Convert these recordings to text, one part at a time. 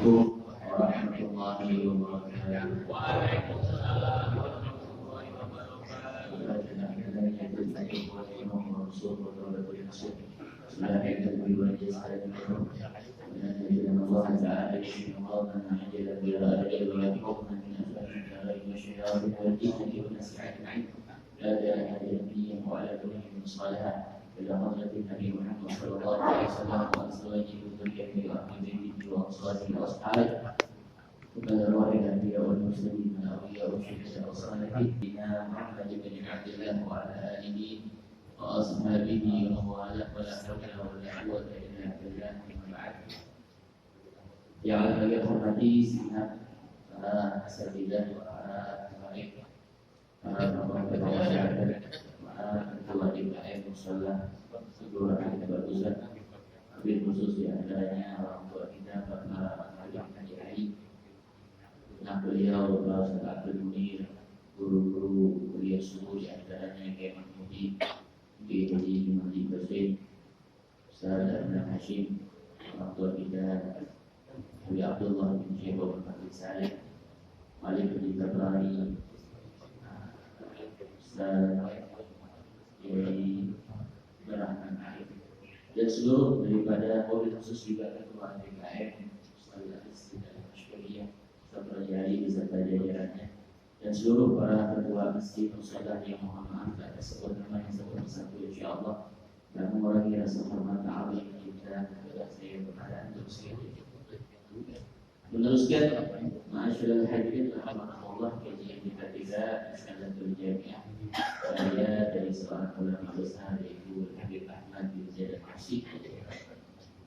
Assalamualaikum warahmatullahi wabarakatuh. Waalaikumsalam warahmatullahi wabarakatuh. إلى حضرة النبي محمد صلى الله عليه وسلم وأزواجه وذريته وأهل بيته وأنصاره وأصحابه ومن رواه الأنبياء والمرسلين والأولياء والشهداء والصالحين بنا محمد بن عبد الله وعلى آله وأصحابه ومن والاه ولا حول ولا قوة إلا بالله أما بعد. Yang saya hormati segenap para asatidzah, para murid, para pemimpin masyarakat, ketua DKM Musyawarah Seluruh Rakyat Bagusan, lebih khusus di antaranya orang tua kita, para haji, nah beliau Bapak Abdul Munir, guru-guru kuliah subuh di antaranya Kiai Mahmudi, Kiai Haji Mahdi Basir, Ustaz Abdul Hashim, orang tua kita Habib Abdullah bin Syekh Muhammad Saleh, Malik bin Tabrani, Ustaz dari Berahman Air dan seluruh daripada mobil khusus juga ketua DKM Ustaz Istri dan Masyuriyah Ustaz Rajali beserta jajarannya dan seluruh para ketua masjid musyawarah yang mohon maaf atas sebut nama yang sebut satu insyaallah dan mengurangi rasa hormat ta'zim kita kepada saya kepada meneruskan ma'asyiral hadirin rahimakumullah kajian kita Iskandaratul Jami'ah. Saya dari seorang ulama besar yaitu Habib Ahmad bin Zaid Al-Hasib.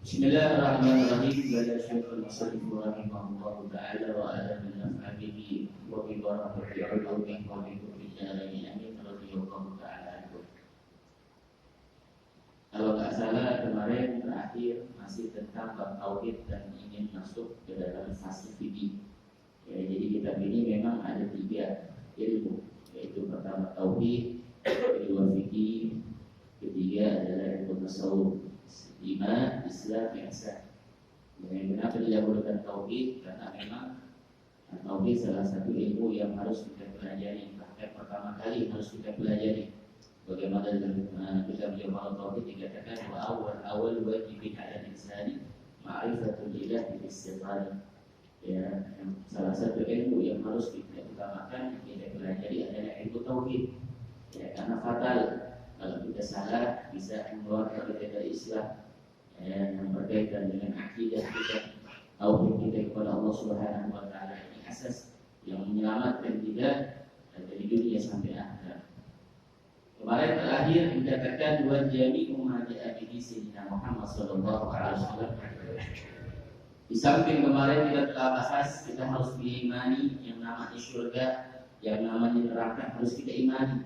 Bismillahirrahmanirrahim. Bala syaikhul musannif rahimahullah ta'ala wa ala min naf'abihi wa bi barakati ulumihi wa bi kulli syara'i amin radhiyallahu ta'ala anhu. Kalau tak salah kemarin terakhir masih tentang bab tauhid dan ingin masuk ke dalam fase fikih. Ya, jadi kitab ini memang ada 3 ilmu, yaitu pertama tauhid, kedua fikih, ketiga adalah ilmu tasawuf, 5 Islam, ihsan. Dan kenapa didahulukan tauhid? Karena memang tauhid salah satu ilmu yang harus kita pelajari, bahkan pertama kali harus kita pelajari. Bagaimana dalam kitab Jawahirul Tauhid dikatakan bahwa awal wajib ala insani ma'rifatul ilah bil istiqamah. Ya, salah satu ilmu yang harus kita utamakan kita pelajari adalah ilmu tauhid. Ya, karena fatal kalau kita salah bisa mengeluarkan kita dari Islam. Ya, yang berkaitan dengan akidah kita, tauhid kita kepada Allah Subhanahu wa taala ini asas yang menyelamatkan kita dari dunia sampai akhirat. Kemarin terakhir dikatakan dua jami umat Nabi Sayyidina Muhammad sallallahu alaihi wasallam. Di samping kemarin kita telah bahas kita harus mengimani yang namanya surga, yang namanya neraka harus kita imani.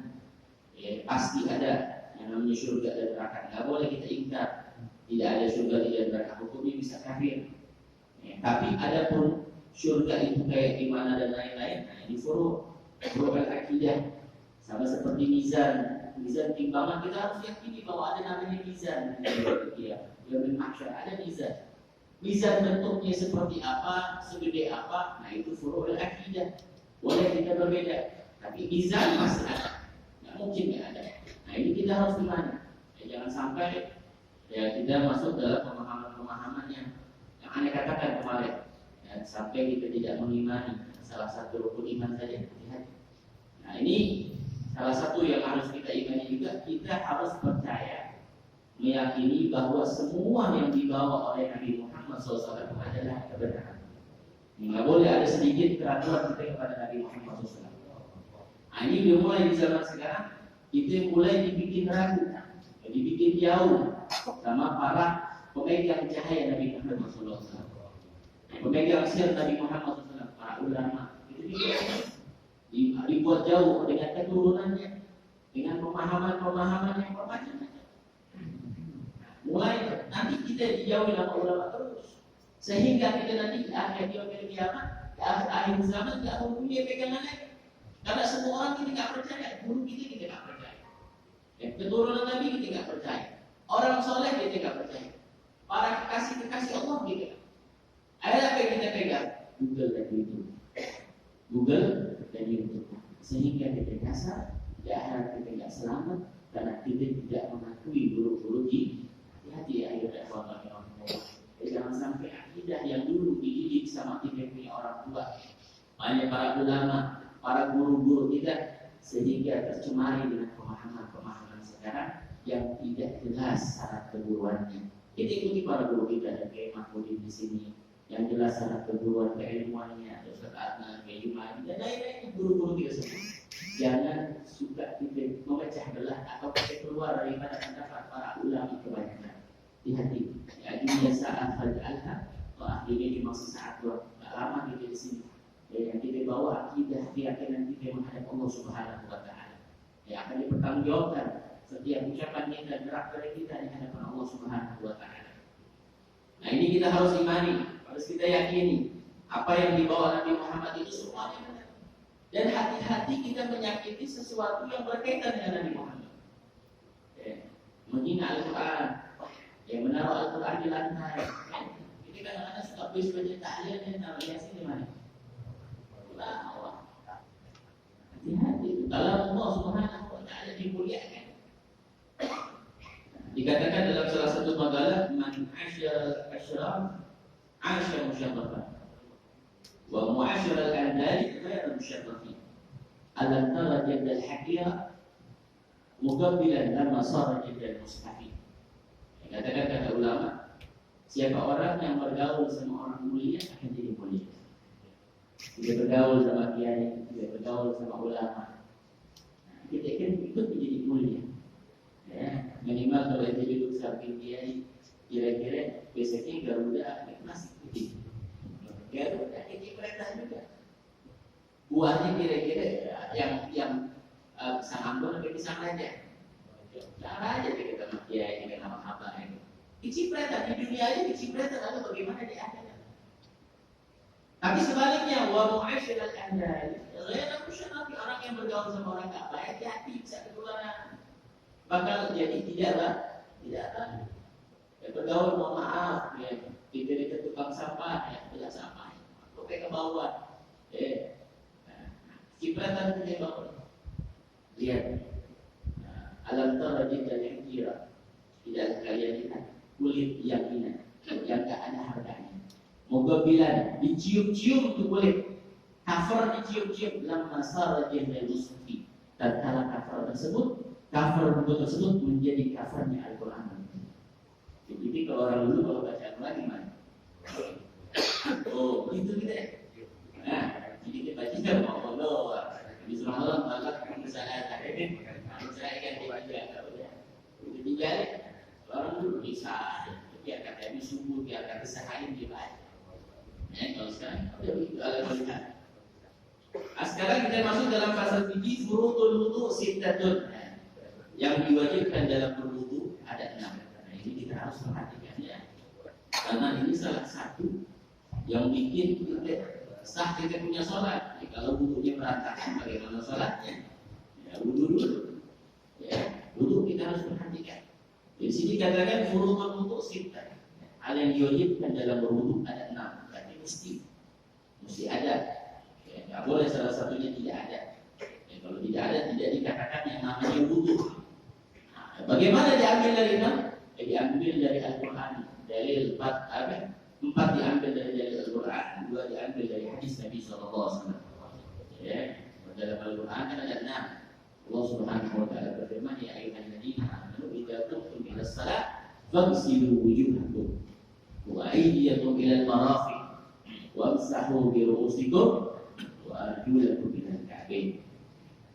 Ya, pasti ada yang namanya surga dan neraka. Enggak boleh kita ingkar. Tidak ada surga, tidak ada neraka, hukumnya bisa kafir. Ya, tapi adapun surga itu kayak gimana dan lain-lain, nah ini furu' al-aqidah. Sama seperti mizan timbangan, kita harus yakini bahwa ada namanya mizan. Ya, yang mahsyar ada mizan. Mizan bentuknya seperti apa, segede apa, nah itu furu'ul akidah. Boleh kita berbeda, tapi mizan masih ada. Nggak mungkin nggak ada. Nah ini kita harus gimana? Ya, jangan sampai ya kita masuk dalam pemahaman-pemahaman yang Anda katakan kemarin. Ya, sampai kita tidak mengimani salah satu rukun iman saja. Nah ini salah satu yang harus kita imani juga, kita harus percaya, meyakini bahwa semua yang dibawa oleh Nabi Muhammad SAW adalah kebenaran. Nggak boleh ada sedikit keraguan kita kepada Nabi Muhammad SAW. Nah, ini dimulai di zaman sekarang, itu mulai dibikin ragu, dibikin jauh sama para pemegang cahaya Nabi Muhammad SAW, pemegang sir Nabi Muhammad SAW, para ulama. Itu dibuat jauh dengan keturunannya, dengan pemahaman-pemahaman yang bermacam-macam. Mulai nanti kita dijauhi sama ulama terus, sehingga kita nanti di akhir kiamat, di akhir zaman tidak mempunyai pegangan lagi. Karena semua orang kita tidak percaya, guru kita tidak percaya, ya, keturunan Nabi kita tidak percaya, orang soleh kita tidak percaya, para kekasih Allah kita. Ada apa yang kita pegang? Google dan YouTube. Google dan YouTube. Sehingga kita kasar, di akhirat kita tidak selamat karena kita tidak mengakui guru-guru di hati akhir dakwah orang tua. Jangan sampai akidah yang dulu dididik sama kita punya orang tua, banyak para ulama, para guru-guru kita, sehingga tercemari dengan pemahaman-pemahaman sekarang yang tidak jelas syarat keguruannya. Kita ikuti para guru kita dan Kiai Mahmudin di sini, yang jelas syarat keguruan keilmuannya, Ustaz Adnan, Kiai Mahmudin dan lain-lain guru-guru kita semua. Jangan suka kita memecah belah atau kita keluar daripada pendapat para ulama kebanyakan. Hati-hati. Ya, dunia saat faj'alha wa akhirnya dimaksud saat lama kita di sini. Ya, yang kita bawa akidah keyakinan kita menghadap Allah Subhanahu wa taala. Ya, akan dipertanggungjawabkan setiap ucapan kita, gerak gerik kita di hadapan Allah Subhanahu wa taala. Nah, ini kita harus imani, harus kita yakini apa yang dibawa Nabi Muhammad itu semuanya benar. Dan hati-hati kita menyakiti sesuatu yang berkaitan dengan Nabi Muhammad. Ya, menghina Al-Quran, yang menaruh Al-Quran di lantai. Ini kadang-kadang suka habis baca tahlil dan taruh Yasin di mana? Allah. Hati-hati. Kalau Allah Subhanahu wa taala dimuliakan. Dikatakan dalam salah satu makalah, man asyara al-ashraf asya musyarrafan wa mu'asyara al-andali ghayra musyarrafin. Alam tara jadal hakira muqabbilan lama sara jadal mustafid. Katakan kata ulama, siapa orang yang bergaul sama orang mulia akan jadi mulia. Tidak bergaul sama kiai, tidak bergaul sama ulama, kita akan ikut menjadi mulia. Ya, minimal kalau kita duduk samping kiai, kira-kira besoknya Garuda masih putih. Garuda ini perintah juga. Buahnya kira-kira yang pisang ambon atau pisang raja. Cara aja kita sama kiai dengan nama apa ini. Kecipratan di dunia aja kecipratan, lalu bagaimana di akhirat? Tapi sebaliknya, wa mu'asyir al-andal, ghayra musyarrafi, orang yang bergaul sama orang tak baik, hati bisa ketularan. Bakal jadi tidak. Ya, bergaul mohon maaf, ya, kita tukang sampah, ya, belah sampah, pakai ke bawah, kecipratan itu dia bawa. Lihat. Alam tara jidal yang kira, tidak kalian lihat kulit yang hina, yang tak ada harganya. Moga bilan dicium-cium tu kulit, kafir dicium-cium, lama sara jidal musufi. Tatkala kafir tersebut menjadi kafirnya Al-Quran. Jadi kalau orang dulu kalau baca Al-Quran gimana? Oh, itu kita. Nah, jadi kita baca mau Allah. Di surah Allah Allah misalnya ini. Saya kan tiga orang dulu bisa dia kata subuh dia kata sehari dia baca. Kalau sekarang sekarang kita masuk dalam fase fikih furudul wudu sittatun. Yang diwajibkan dalam berwudu ada 6. Nah, ini kita harus perhatikannya. Karena ini salah satu yang bikin kita sah kita punya sholat. Kalau wudunya berantakan bagaimana sholatnya? Ya, wudu dulu. Ya, wudu kita harus perhatikan. Di sini katakan furudul wudu sittah. Hal yang diwajibkan dalam berwudu ada 6. Berarti mesti ada. Ya, nggak boleh salah satunya tidak ada. Ya, kalau tidak ada tidak dikatakan yang namanya wudu. Nah, bagaimana diambil dari mana? Diambil dari Al-Quran. Dalil 4 diambil dari dalil Al-Quran, 2 diambil dari hadis Nabi SAW. Ya, dalam Al-Quran kan ada 6. Allah Subhanahu wa taala berfirman, ya ayyuhalladzina amanu idza qumtum ila shalah faghsilu wujuhakum wa aydiyakum ila al-marafiq wamsahu bi ru'usikum wa arjulakum ila al-ka'bayn.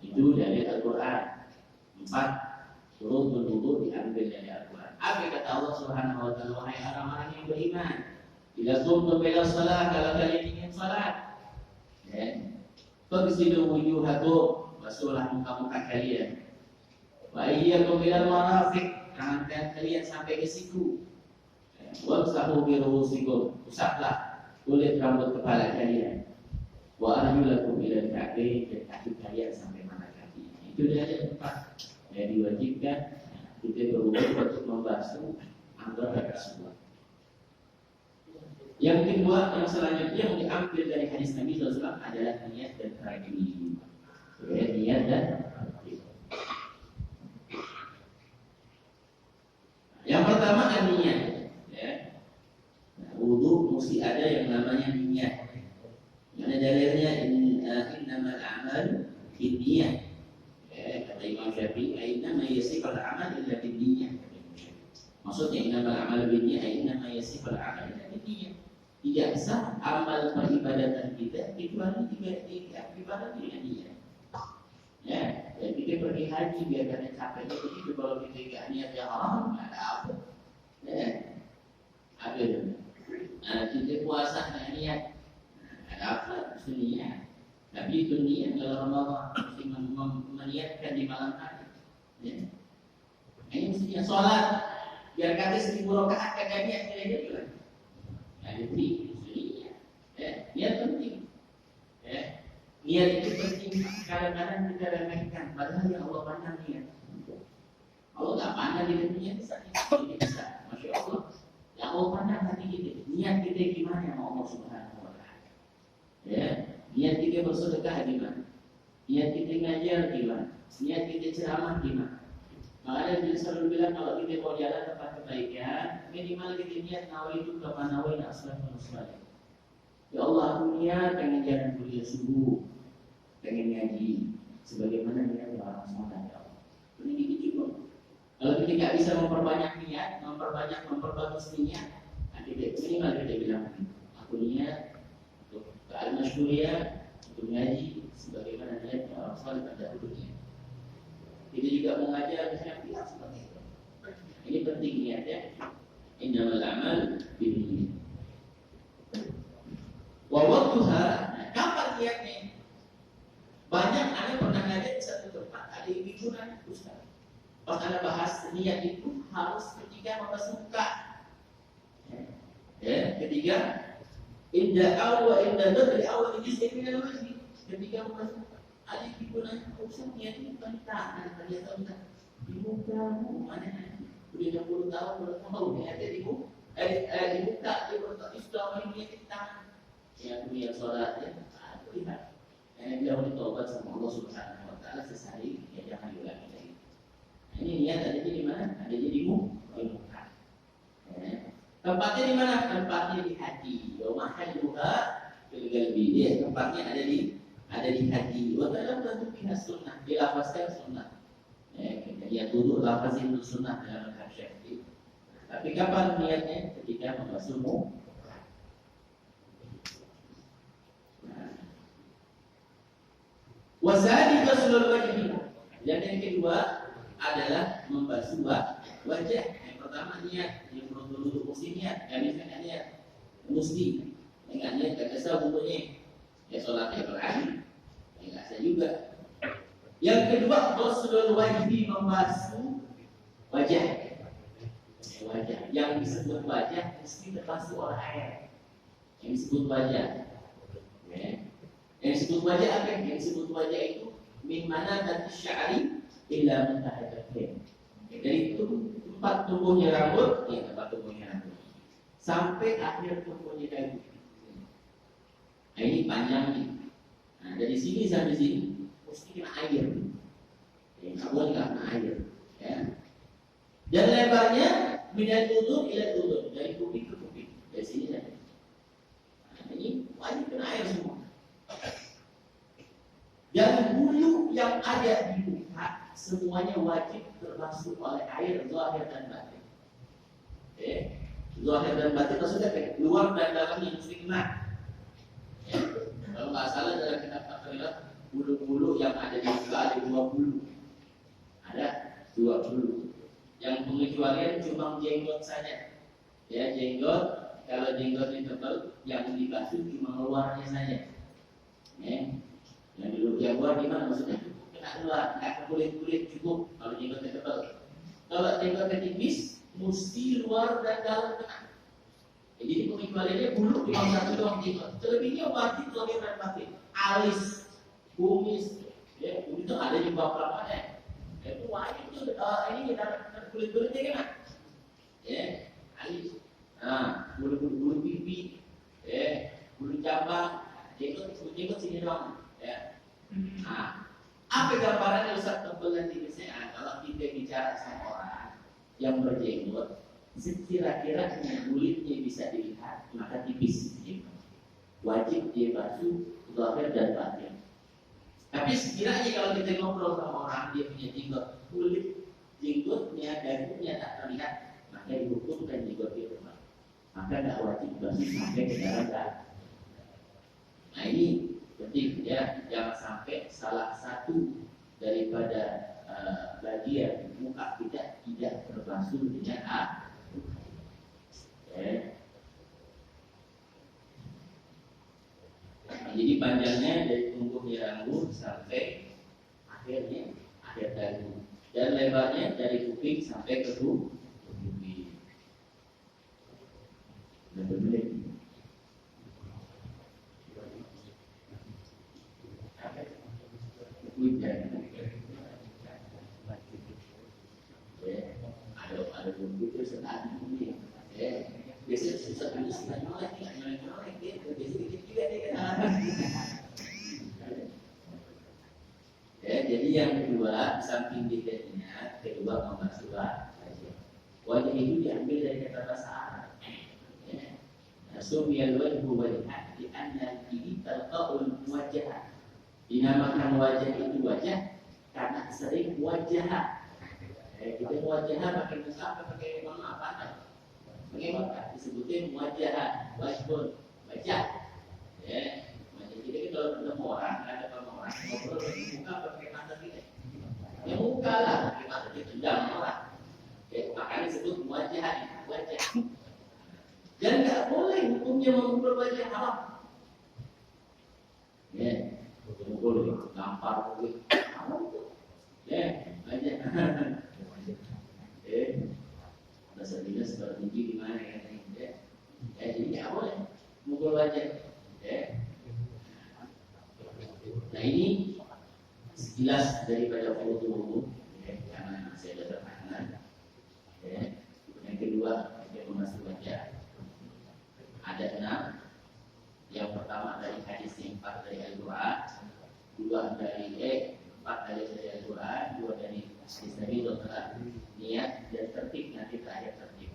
Itu dari Al-Quran. 4 furudul wudu diambil dari Al-Quran. Apa kata Allah Subhanahu wa taala, wahai orang-orang yang beriman, idza qumtum ila shalah, kalau kalian ingin salat, ya, faghsilu wujuhakum, basuhlah muka-muka kalian. Wa iyyakum ilal marafiq, tangan kalian sampai ke siku. Wamsahu bi ru'usikum, usaplah kulit rambut kepala kalian. Wa arjulakum ilal ka'bayn, dan kaki kalian sampai mana kaki. Itu dari 4 yang diwajibkan kita berwudu untuk membasuh anggota tersebut. Yang kedua, yang selanjutnya yang diambil dari hadis Nabi SAW adalah niat dan rajin. Ya, niat dan rajin. Yang pertama niat. Ya. Nah, wudu mesti ada yang namanya niat. Mana dalilnya innamal a'malu binniyat. Kata Imam Syafi'i, innama yasiful amal illa binniyat. Maksudnya innamal a'malu binniyat, innama yasiful amal illa binniyat. Tidak sah amal peribadatan kita kecuali jika ibadah dengan niat. Ya, dan kita pergi haji biar karena capeknya begitu, kalau kita tidak niat yang haram ada apa? Ya, ada. Nah, kita puasa dengan niat ada apa? Itu niat. Tapi itu niat dalam Ramadan mesti meniatkan di malam hari. Ya. Ini mestinya sholat biar kata 1000 rakaat kagak niat kira-kira gimana? Jadi niat. Ya, niat penting. Ya. Niat itu penting. Kadang-kadang kita remehkan, padahal yang Allah pandang niat. Allah tak pandang kita punya bisa. Masya Allah. Yang Allah pandang hati kita. Niat kita gimana sama Allah Subhanahu Wa Taala. Ya, niat kita bersedekah gimana? Niat kita ngajar gimana? Niat kita ceramah gimana? Makanya dia selalu bilang kalau kita mau jalan tempat kebaikan, minimal kita niat nawaitu kama nawaina aslafal salih. Ya Allah, aku niat pengen jalan kuliah subuh, pengen ngaji, sebagaimana niat orang soleh. Ya Allah, ini gitu juga. Kalau kita tidak bisa memperbanyak niat, memperbagus niat, nah kita minimal kita bilang, aku niat untuk ke al-masyhuriyah, untuk ngaji, sebagaimana niat orang soleh pada dulunya. Kita juga mengajar misalnya pihak seperti itu. Ini penting niatnya. Innamal a'mal binniyat. Wa waqtuha, kapan niatnya? Banyak ada pernah ngajar di satu tempat ada yang bimbingan Ustaz. Pas ada bahas niat itu harus ketika membasuh muka. Ya, ketiga inda awal inda dari awal ini saya kira lagi ketika membasuh muka. Ada digunakan usaha niat itu bukan di tangan, ternyata bukan di muka, mana udah 60 tahun belum tahu niat di muka, di muka dia berkata Islam ini di tangan. Yang punya sholat ya, lihat. Yang jauh ditaubat sama Allah Subhanahu Wa Taala sesari, ya jangan diulangi lagi. Ini niat ada di mana? Ada di muka. Tempatnya di mana? Tempatnya di hati. Rumahnya juga lebih. Tempatnya ada di hati. Wadalam tentu pihak sunnah, dilafazkan sunnah. Ya dulu lafazin itu sunnah dalam mazhab Syafi'i. Tapi kapan niatnya? Ketika membasuh muka. Wasadi basul wajhi. Dan yang kedua adalah membasuh wajah. Yang pertama niat, yang dulu mesti niat, yang misalnya niat mesti, dengan niat kata saya bukunya, ya sholatnya berakhir. Enggak saya juga. Yang kedua, ghuslul wajhi, membasuh wajah. Wajah. Yang disebut wajah mesti terbasuh oleh air. Yang disebut wajah. Yang disebut wajah apa? Yang disebut wajah itu min mana dari sya'ri ila muntahadatin. Dari itu tempat tumbuhnya rambut, ya tempat tumbuhnya rambut, sampai akhir tumbuhnya dagu. Nah, ini panjangnya. Nah, dari sini sampai sini mesti kena air. Ya, nggak boleh kena air. Ya. Dan lebarnya minal udhun ila udhun, dari kuping ke kuping. Dari sini sampai. Nah, ini wajib kena air semua. Dan bulu yang ada di muka semuanya wajib terbasuh oleh air zahir dan batin. Zahir dan batin maksudnya luar dan dalamnya mesti kena. Kalau nggak salah dalam kitab Al-Qur'an bulu-bulu yang ada di muka ada 2 bulu. Ada 2 bulu. Yang pengecualian cuma jenggot saja. Ya, jenggot, kalau jenggotnya tebal yang dibasuh cuma luarnya saja. Yang dulu yang luar gimana maksudnya? Kena luar, nggak ke kulit cukup kalau jenggotnya tebal. Kalau jenggotnya tipis, mesti luar dan dalam kena. Jadi pengecualiannya bulu cuma 1 doang jenggot. Selebihnya wajib zahir dan batin. Alis, kumis, ya itu ada di bawah kelapanya. Itu wajib itu ini dalam kulit-kulitnya kena. Ya, alis. Nah, bulu pipi, bulu cabang, jenggot sini doang. Ya. Nah, apa gambarannya Ustaz tebal dan tipisnya? Nah, kalau kita bicara sama orang yang berjenggot, sekira-kira kulitnya bisa dilihat, maka tipis jenggot. Wajib dia basuh zahir dan batin. Tapi sekiranya kalau kita ngobrol sama orang dia punya jenggot, kulit jenggotnya, dagunya tak terlihat, maka dihukumkan jenggot dia terbang. Maka tidak wajib basuh sampai ke dalam dagu. Nah ini penting ya, jangan sampai salah satu daripada bagian muka kita tidak terbasuh dengan air. Jadi panjangnya dari tumbuhnya rambut sampai akhir dagu, dan lebarnya dari kuping sampai ke kuping. Benar-benar. Ada komputer senang ini. Biasanya susah dulu sih nyolek gitu. Biasanya dikit juga dia kan. Jadi yang kedua, samping detailnya, kedua membasuh wajah itu diambil dari kata bahasa Arab. Sumiyal wajhu wajhan di anna ini talqaul wajah. Dinamakan wajah itu wajah karena sering wajah. Kita wajah pakai muka pakai apa? Pakai muka disebutnya wajah, wajhun, wajah. Wajah kita kalau ketemu orang, ada orang ngobrol pakai muka pakai mata kita. Ya muka lah, pakai mata kita tendang orang. Makanya disebut wajah. Dan nggak boleh hukumnya mengukur wajah haram. Mukul, gampar, haram itu. Wajah. Bahasa Indonesia seperti tinggi di mana ya? Jadi nggak boleh mukul wajah. Nah ini sekilas daripada wudu, karena saya ada pertanyaan. Yang kedua, dia membasuh wajah. Ada 6. Yang pertama dari hadis yang 4 dari Al-Quran, 4 dari Al-Quran, 2 dari hadis Nabi Dokter niat dan tertib, nanti terakhir tertib.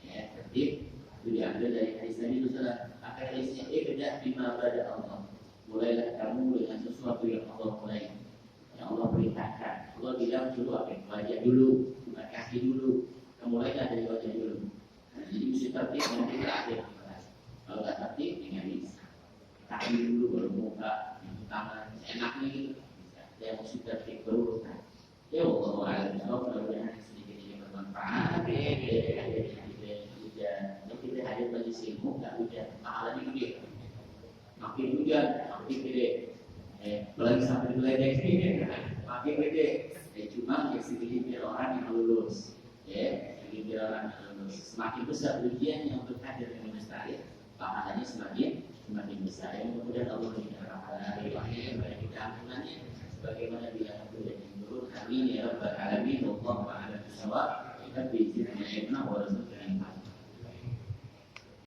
Tertib itu diambil dari hadis Nabi Dokter. Maka hadisnya beda bima pada Allah. Mulailah kamu dengan sesuatu yang Allah mulai, yang Allah perintahkan. Allah bilang dulu apa? Wajah dulu, bukan kaki dulu. Mulailah dari wajah dulu. Jadi mesti tertib nanti terakhir. Kalau tak tertib, tinggal bisa. Kaki dulu, baru muka, tangan, enaknya gitu. Yang mesti tertib berurutan. Ya Allah, mudah-mudahan sedikit ini bermanfaat. Kita hadir majlis ilmu, nggak hujan, pahalanya gede. Makin hujan, makin gede. Apalagi sampai geledek ini, makin gede. Cuma yang segelintir orang yang lulus. Segelintir orang yang lulus. Semakin besar ujian yang untuk hadir dengan mustahil, pahalanya semakin